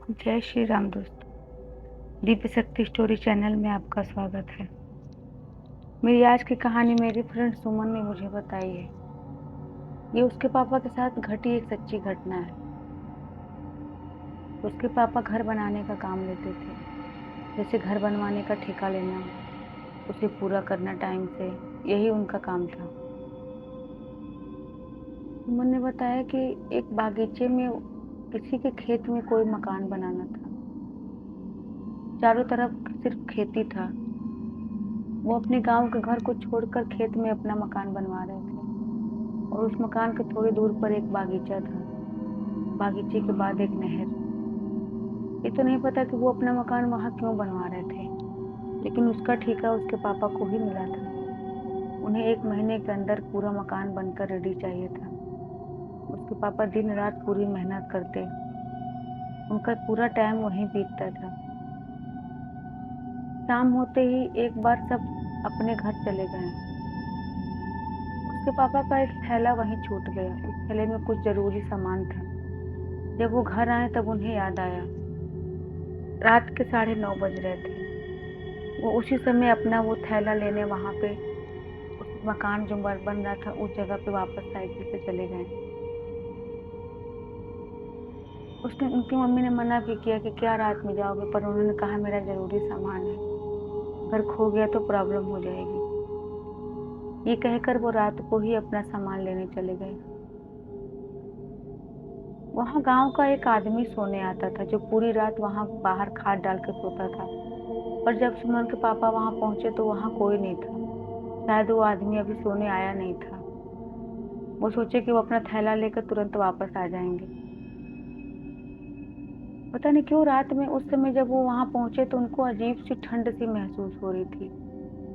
जय श्री राम दोस्तों। दिव्य शक्ति स्टोरी चैनल में आपका स्वागत है। मेरी आज की कहानी मेरी फ्रेंड सुमन ने मुझे बताई है। ये उसके पापा के साथ घटी एक सच्ची घटना है। उसके पापा घर बनाने का काम लेते थे। जैसे घर बनवाने का ठेका लेना, उसे पूरा करना टाइम से, यही उनका काम था। सुमन ने बताया कि एक बागीचे में किसी के खेत में कोई मकान बनाना था। चारों तरफ सिर्फ खेती था। वो अपने गांव के घर को छोड़कर खेत में अपना मकान बनवा रहे थे और उस मकान के थोड़ी दूर पर एक बागीचा था। बागीचे के बाद एक नहर। ये तो नहीं पता कि वो अपना मकान वहां क्यों बनवा रहे थे, लेकिन उसका ठेका उसके पापा को ही मिला था। उन्हें 1 महीने के अंदर पूरा मकान बनकर रेडी चाहिए था। उसके पापा दिन रात पूरी मेहनत करते। उनका पूरा टाइम वहीं बीतता था। शाम होते ही एक बार सब अपने घर चले गए। उसके पापा का एक थैला वहीं छूट गया। उस थैले में कुछ जरूरी सामान था। जब वो घर आए तब उन्हें याद आया। रात के 9:30 बज रहे थे। वो उसी समय अपना वो थैला लेने वहां पे उस मकान जो बन रहा था उस जगह पे वापस साइकिल से चले गए। उसने उनकी मम्मी ने मना भी किया कि क्या रात में जाओगे, पर उन्होंने कहा मेरा जरूरी सामान है, अगर खो गया तो प्रॉब्लम हो जाएगी। ये कहकर वो रात को ही अपना सामान लेने चले गए। वहां गांव का एक आदमी सोने आता था जो पूरी रात वहां बाहर खाट डाल के सोता था। पर जब सुमन के पापा वहां पहुंचे तो वहां कोई नहीं था। शायद वो आदमी अभी सोने आया नहीं था। वो सोचे कि वो अपना थैला लेकर तुरंत वापस आ जाएंगे। पता नहीं क्यों रात में उस समय जब वो वहां पहुंचे तो उनको अजीब सी ठंड सी महसूस हो रही थी,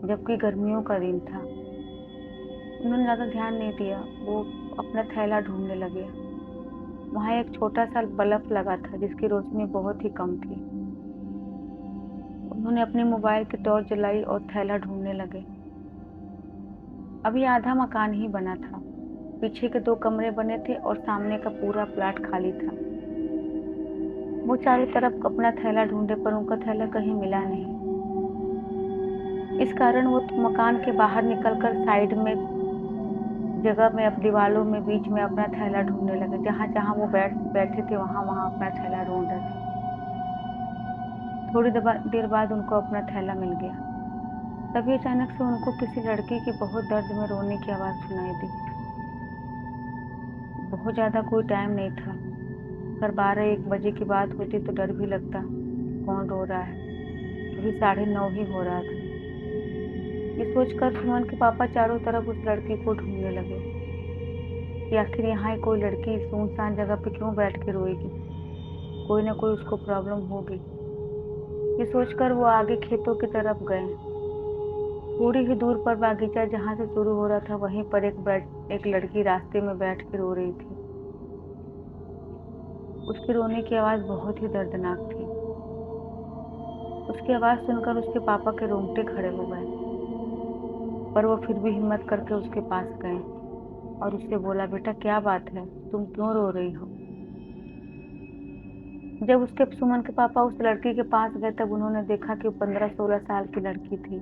जबकि गर्मियों का दिन था। उन्होंने ज्यादा ध्यान नहीं दिया। वो अपना थैला ढूंढने लगे। वहां एक छोटा सा बल्ब लगा था जिसकी रोशनी बहुत ही कम थी। उन्होंने अपने मोबाइल की टॉर्च जलाई और थैला ढूंढने लगे। अभी आधा मकान ही बना था। पीछे के 2 कमरे बने थे और सामने का पूरा प्लाट खाली था। वो चारों तरफ अपना थैला ढूंढे पर उनका थैला कहीं मिला नहीं। इस कारण वो मकान के बाहर निकलकर साइड में जगह में अब दीवारों में बीच में अपना थैला ढूंढने लगे। जहां जहां वो बैठे थे वहां वहां अपना थैला ढूंढ रहे थे। थोड़ी देर बाद उनको अपना थैला मिल गया। तभी अचानक से उनको किसी लड़की की बहुत दर्द में रोने की आवाज सुनाई दी। बहुत ज्यादा कोई टाइम नहीं था। अगर 12-1 बजे की बात होती तो डर भी लगता कि कौन रो रहा है। अभी 9:30 ही हो रहा था। ये सोचकर सुमन के पापा चारों तरफ उस लड़की को ढूंढने लगे कि आखिर यहाँ कोई लड़की सुनसान जगह पे क्यों बैठ के रोएगी। कोई ना कोई उसको प्रॉब्लम होगी। ये सोचकर वो आगे खेतों की तरफ गए। थोड़ी ही दूर पर बागीचा जहां से शुरू हो रहा था वहीं पर एक लड़की रास्ते में बैठ के रो रही थी। उसकी रोने की आवाज बहुत ही दर्दनाक थी। उसकी आवाज सुनकर उसके पापा के रोंगटे खड़े हो गए, पर वो फिर भी हिम्मत करके उसके पास गए और उससे बोला, बेटा क्या बात है, तुम क्यों रो रही हो। जब उसके सुमन के पापा उस लड़की के पास गए तब उन्होंने देखा कि वो 15-16 साल की लड़की थी।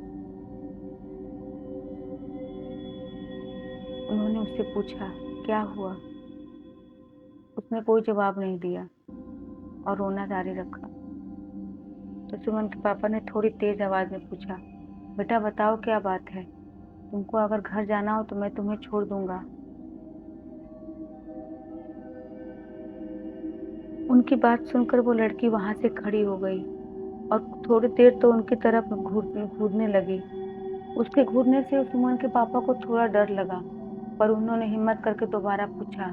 उन्होंने उससे पूछा क्या हुआ। उसने कोई जवाब नहीं दिया और रोना जारी रखा। तो सुमन के पापा ने थोड़ी तेज आवाज में पूछा, बेटा बताओ क्या बात है, तुमको अगर घर जाना हो तो मैं तुम्हें छोड़ दूंगा। उनकी बात सुनकर वो लड़की वहां से खड़ी हो गई और थोड़ी देर तो उनकी तरफ घूरने लगी। उसके घूरने से सुमन के पापा को थोड़ा डर लगा, पर उन्होंने हिम्मत करके दोबारा पूछा,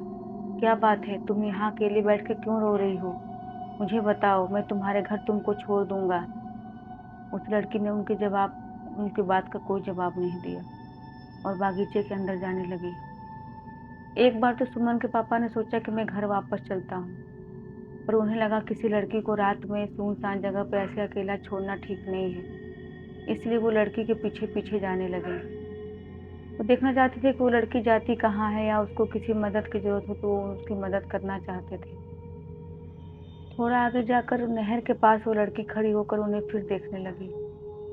क्या बात है, तुम यहाँ अकेले बैठ के क्यों रो रही हो, मुझे बताओ, मैं तुम्हारे घर तुमको छोड़ दूंगा। उस लड़की ने उनकी बात का कोई जवाब नहीं दिया और बागीचे के अंदर जाने लगी। एक बार तो सुमन के पापा ने सोचा कि मैं घर वापस चलता हूँ, पर उन्हें लगा किसी लड़की को रात में सुनसान जगह पर ऐसे अकेला छोड़ना ठीक नहीं है। इसलिए वो लड़की के पीछे पीछे जाने लगे। वो देखना चाहते थे कि वो लड़की जाती कहाँ है या उसको किसी मदद की जरूरत हो तो वो उसकी मदद करना चाहते थे। थोड़ा आगे जाकर नहर के पास वो लड़की खड़ी होकर उन्हें फिर देखने लगी।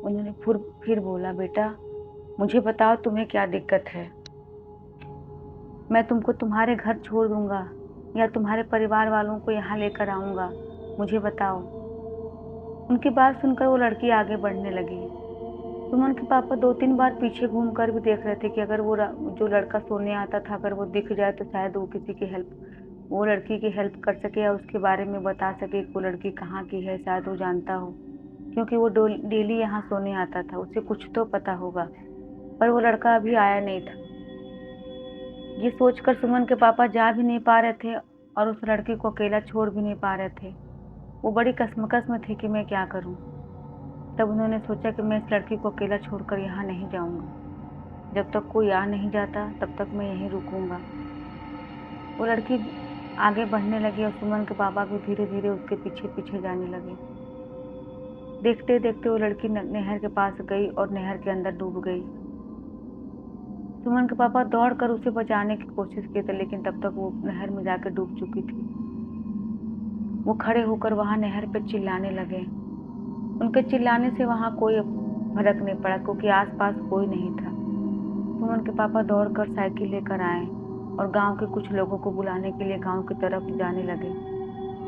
उन्होंने फिर बोला, बेटा मुझे बताओ तुम्हें क्या दिक्कत है? मैं तुमको तुम्हारे घर छोड़ दूंगा या तुम्हारे परिवार वालों को यहाँ लेकर आऊंगा, मुझे बताओ। उनकी बात सुनकर वो लड़की आगे बढ़ने लगी। सुमन के पापा 2-3 बार पीछे घूमकर भी देख रहे थे कि अगर जो लड़का सोने आता था अगर वो दिख जाए तो शायद वो लड़की की हेल्प कर सके या उसके बारे में बता सके कि वो लड़की कहाँ की है, शायद वो जानता हो, क्योंकि वो डेली यहाँ सोने आता था, उसे कुछ तो पता होगा। पर वो लड़का अभी आया नहीं था। ये सोचकर सुमन के पापा जा भी नहीं पा रहे थे और उस लड़की को अकेला छोड़ भी नहीं पा रहे थे। वो बड़ी कश्मकश में थे कि मैं क्या करूं। तब उन्होंने सोचा कि मैं इस लड़की को अकेला छोड़कर यहाँ नहीं जाऊंगा। जब तक कोई आ नहीं जाता तब तक मैं यहीं रुकूंगा। वो लड़की आगे बढ़ने लगी और सुमन के पापा भी धीरे धीरे उसके पीछे पीछे जाने लगे। देखते देखते वो लड़की नहर के पास गई और नहर के अंदर डूब गई। सुमन के पापा दौड़कर उसे बचाने की कोशिश किए थे, लेकिन तब तक वो नहर में जाकर डूब चुकी थी। वो खड़े होकर वहां नहर पे चिल्लाने लगे। उनके चिल्लाने से वहां कोई फर्क नहीं पड़ा, क्योंकि आसपास कोई नहीं था। सुमन के पापा दौड़कर साइकिल लेकर आए और गांव के कुछ लोगों को बुलाने के लिए गांव की तरफ जाने लगे।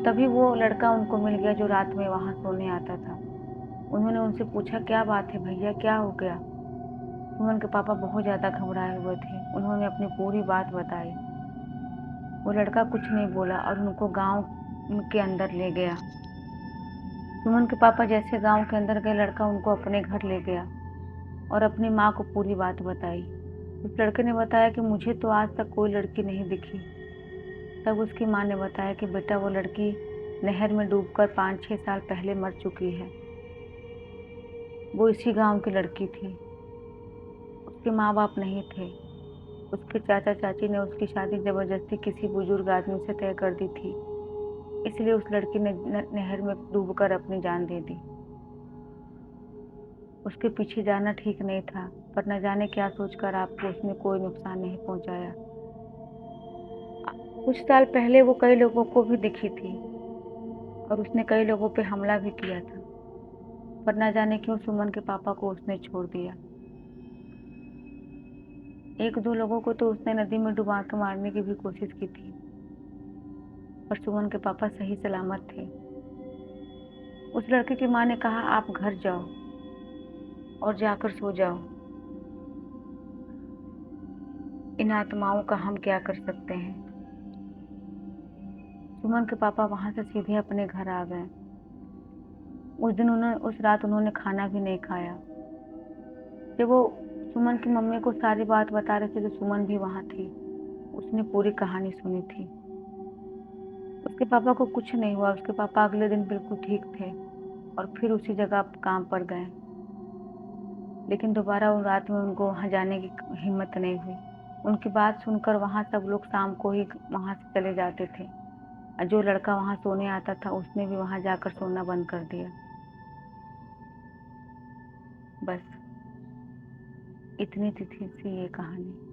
तभी वो लड़का उनको मिल गया जो रात में वहां सोने आता था। उन्होंने उनसे पूछा, क्या बात है भैया, क्या हो गया? सुमन के पापा बहुत ज्यादा घबराए हुए थे। उन्होंने अपनी पूरी बात बताई। वो लड़का कुछ नहीं बोला और उनको गांव के अंदर ले गया। सुमन के पापा जैसे गांव के अंदर गए, लड़का उनको अपने घर ले गया और अपनी माँ को पूरी बात बताई। उस लड़के ने बताया कि मुझे तो आज तक कोई लड़की नहीं दिखी। तब उसकी माँ ने बताया कि बेटा वो लड़की नहर में डूबकर 5-6 साल पहले मर चुकी है। वो इसी गांव की लड़की थी। उसके माँ बाप नहीं थे। उसके चाचा चाची ने उसकी शादी जबरदस्ती किसी बुजुर्ग आदमी से तय कर दी थी, इसलिए उस लड़की ने नहर में डूबकर अपनी जान दे दी। उसके पीछे जाना ठीक नहीं था, पर न जाने क्या सोचकर आपको उसने कोई नुकसान नहीं पहुंचाया। कुछ साल पहले वो कई लोगों को भी दिखी थी और उसने कई लोगों पे हमला भी किया था, पर न जाने क्यों सुमन के पापा को उसने छोड़ दिया। 1-2 लोगों को तो उसने नदी में डुबा के मारने की भी कोशिश की थी, पर सुमन के पापा सही सलामत थे। उस लड़के की माँ ने कहा, आप घर जाओ और जाकर सो जाओ। इन आत्माओं का हम क्या कर सकते हैं। सुमन के पापा वहां से सीधे अपने घर आ गए। उस रात उन्होंने खाना भी नहीं खाया। जब वो सुमन की मम्मी को सारी बात बता रहे थे तो सुमन भी वहां थी। उसने पूरी कहानी सुनी थी। उसके पापा को कुछ नहीं हुआ। उसके पापा अगले दिन बिल्कुल ठीक थे और फिर उसी जगह काम पर गए, लेकिन दोबारा उन रात में उनको वहां जाने की हिम्मत नहीं हुई। उनकी बात सुनकर वहां सब लोग शाम को ही वहां से चले जाते थे और जो लड़का वहां सोने आता था उसने भी वहां जाकर सोना बंद कर दिया। बस इतनी थी ये कहानी।